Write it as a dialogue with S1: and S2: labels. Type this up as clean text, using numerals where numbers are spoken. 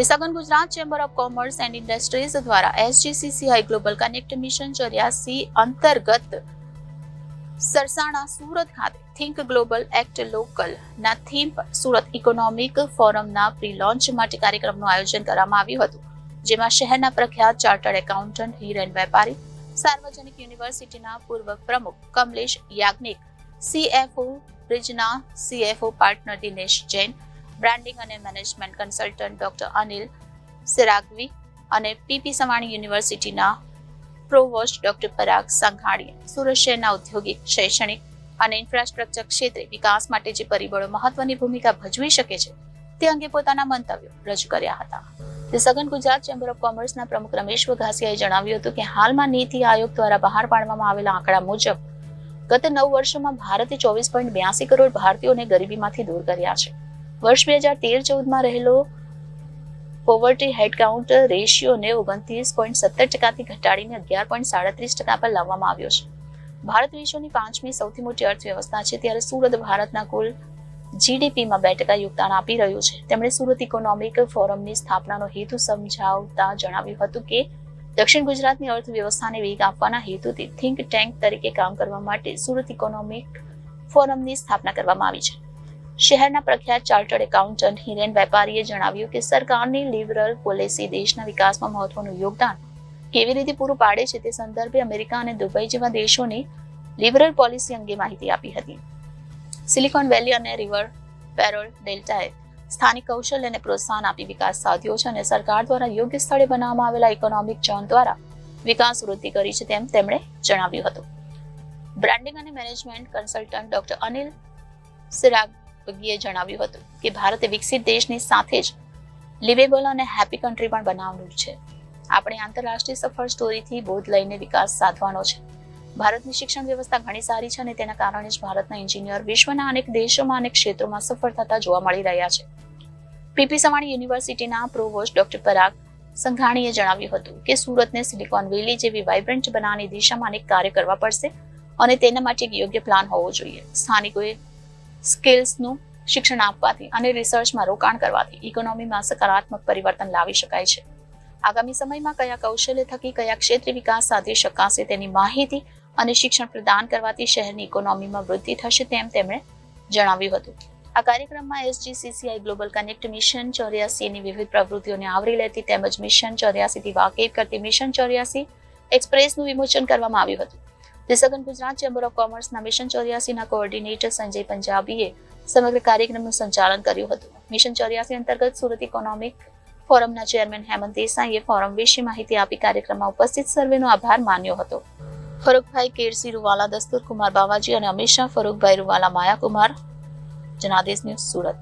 S1: સઘન Gujarat chamber of commerce and industries દ્વારા SGCCI global connect mission 84 અંતર્ગત સરસાણા સુરત ખાતે થિંક ગ્લોબલ એક્ટ લોકલ ના થીમ પર સુરત ઇકોનોમિક ફોરમના પ્રી લોન્ચ માટે કાર્યક્રમનું આયોજન કરવામાં આવ્યું હતું, જેમાં શહેરના પ્રખ્યાત ચાર્ટર્ડ એકાઉન્ટન્ટ હિરેન વેપારી, સાર્વજનિક યુનિવર્સિટીના પૂર્વ પ્રમુખ Kamlesh Yagnik, CFO બ્રિજના CFO partner Dinesh Jain, branding અને મેનેજમેન્ટ કન્સલ્ટન્ટ ડોક્ટર અનિલ સિરાગવી અને પીપી સવાણી યુનિવર્સિટીના પ્રોવોસ્ટ ડોક્ટર પરાગ સંઘાણીએ સુરત શહેરના ઔદ્યોગિક, શૈક્ષણિક અને ઇન્ફ્રાસ્ટ્રક્ચર ક્ષેત્રે વિકાસ માટે જે પરિબળો મહત્વની ભૂમિકા ભજવી શકે છે તે અંગે પોતાના મંતવ્યો રજૂ કર્યા હતા. સઘન ગુજરાત ચેમ્બર ઓફ કોમર્સના પ્રમુખ રમેશ વઘાસિયાએ જણાવ્યું હતું કે હાલમાં નીતિ આયોગ દ્વારા બહાર પાડવામાં આવેલા આંકડા મુજબ ગત 9 વર્ષોમાં ભારતે 24.82 કરોડ ભારતીયોને ગરીબીમાંથી દૂર કર્યા છે. વર્ષ 2013-14માં રહેલો પોવર્ટી હેડકાઉન્ટ રેશિયોને 29.17% ઘટાડીને 11.37% પર લાવવામાં આવ્યો છે. ભારત વિશ્વની 5મી સૌથી મોટી અર્થવ્યવસ્થા છે, ત્યારે સુરત ભારતના કુલ GDPમાં 2% યોગદાન આપી રહ્યું છે. તેમણે સુરત ઇકોનોમિક ફોરમની સ્થાપનાનો હેતુ સમજાવતા જણાવ્યું હતું કે દક્ષિણ ગુજરાતની અર્થવ્યવસ્થાને વેગ આપવાના હેતુથી થિંક ટેન્ક તરીકે કામ કરવા માટે સુરત ઇકોનોમિક ફોરમની સ્થાપના કરવામાં આવી છે. શહેરના પ્રખ્યાત ચાર્ટર્ડ એકાઉન્ટન્ટ હિરેન વેપારીએ જણાવ્યું કે સરકારની લિબરલ પોલિસી દેશના વિકાસમાં મહત્વનું યોગદાન કેવી રીતે પૂરું પાડે છે તે સંદર્ભે અમેરિકા અને દુબઈ જેવા દેશોની લિબરલ પોલિસી અંગે માહિતી આપી હતી. સિલિકોન વેલી અને રિવર પેરોલ ડેલ્ટાએ સ્થાનિક કૌશલ્યને પ્રોત્સાહન આપી વિકાસ સાધ્યો છે અને સરકાર દ્વારા યોગ્ય સ્થળે બનાવવામાં આવેલા ઇકોનોમિક ઝોન દ્વારા વિકાસ વૃદ્ધિ કરી છે તેમ તેમણે જણાવ્યું હતું. બ્રાન્ડિંગ અને મેનેજમેન્ટ કન્સલ્ટન્ટ ડોક્ટર અનિલ સિરાગવીએ જણાવ્યું હતું કે ભારતે વિકસિત દેશની સાથે જ લિવેબલ અને હેપી કન્ટ્રી પણ બનાવવાનું છે. આપણે આંતરરાષ્ટ્રીય સફળ સ્ટોરીથી બોધ લઈને વિકાસ સાધવાનો છે. ભારતની શિક્ષણ વ્યવસ્થા ઘણી સારી છે અને તેના કારણે જ ભારતના એન્જિનિયર વિશ્વના અનેક દેશોમાં અનેક ક્ષેત્રોમાં સફળ થતા જોવા મળી રહ્યા છે. પીપી સવાણી યુનિવર્સિટીના પ્રોવોસ્ટ ડોક્ટર પરાગ સંઘાણીએ જણાવ્યું હતું કે સુરતને સિલિકોન વેલી જેવી વાઇબ્રન્ટ બનાવવાની દિશામાં અનેક કાર્ય કરવા પડશે અને તેના માટે એક યોગ્ય પ્લાન હોવો જોઈએ. સ્થાનિકોએ સ્કિલ્સનું શિક્ષણ આપવાથી અને રિસર્ચમાં રોકાણ કરવાથી ઇકોનોમીમાં સકારાત્મક પરિવર્તન લાવી શકાય છે. આગામી સમયમાં કયા કૌશલ્ય થકી કયા ક્ષેત્રે વિકાસ સાધી શકાશે તેની માહિતી અને શિક્ષણ પ્રદાન કરવાથી શહેરની ઇકોનોમીમાં વૃદ્ધિ થશે તેમ તેમણે જણાવ્યું હતું. આ કાર્યક્રમમાં SGCCI ગ્લોબલ કનેક્ટ મિશન 84 ની વિવિધ પ્રવૃત્તિઓને આવરી લેતી તેમજ મિશન 84 થી વાકેફ કરતી મિશન 84 એક્સપ્રેસનું વિમોચન કરવામાં આવ્યું હતું. સઘન ગુજરાત ચેમ્બર ઓફ કોમર્સના મિશન 84ના કોઓર્ડિનેટર સંજય પંજાબીએ સમગ્ર કાર્યક્રમનું સંચાલન કર્યું હતું. મિશન 84 અંતર્ગત સુરત ઇકોનોમિક ફોરમના ચેરમેન હેમંત દેસાઈએ ફોરમ વિશે માહિતી આપી કાર્યક્રમમાં ઉપસ્થિત સર્વેનો આભાર માન્યો હતો. ફરૂકભાઈ કેરસી રૂવાલા, દસ્તુર કુમાર બાવાજી અને અમીર શાહ, ફરૂકભાઈ રૂવાલા, માયા કુમાર, જનાદેશ ન્યૂઝ સુરત.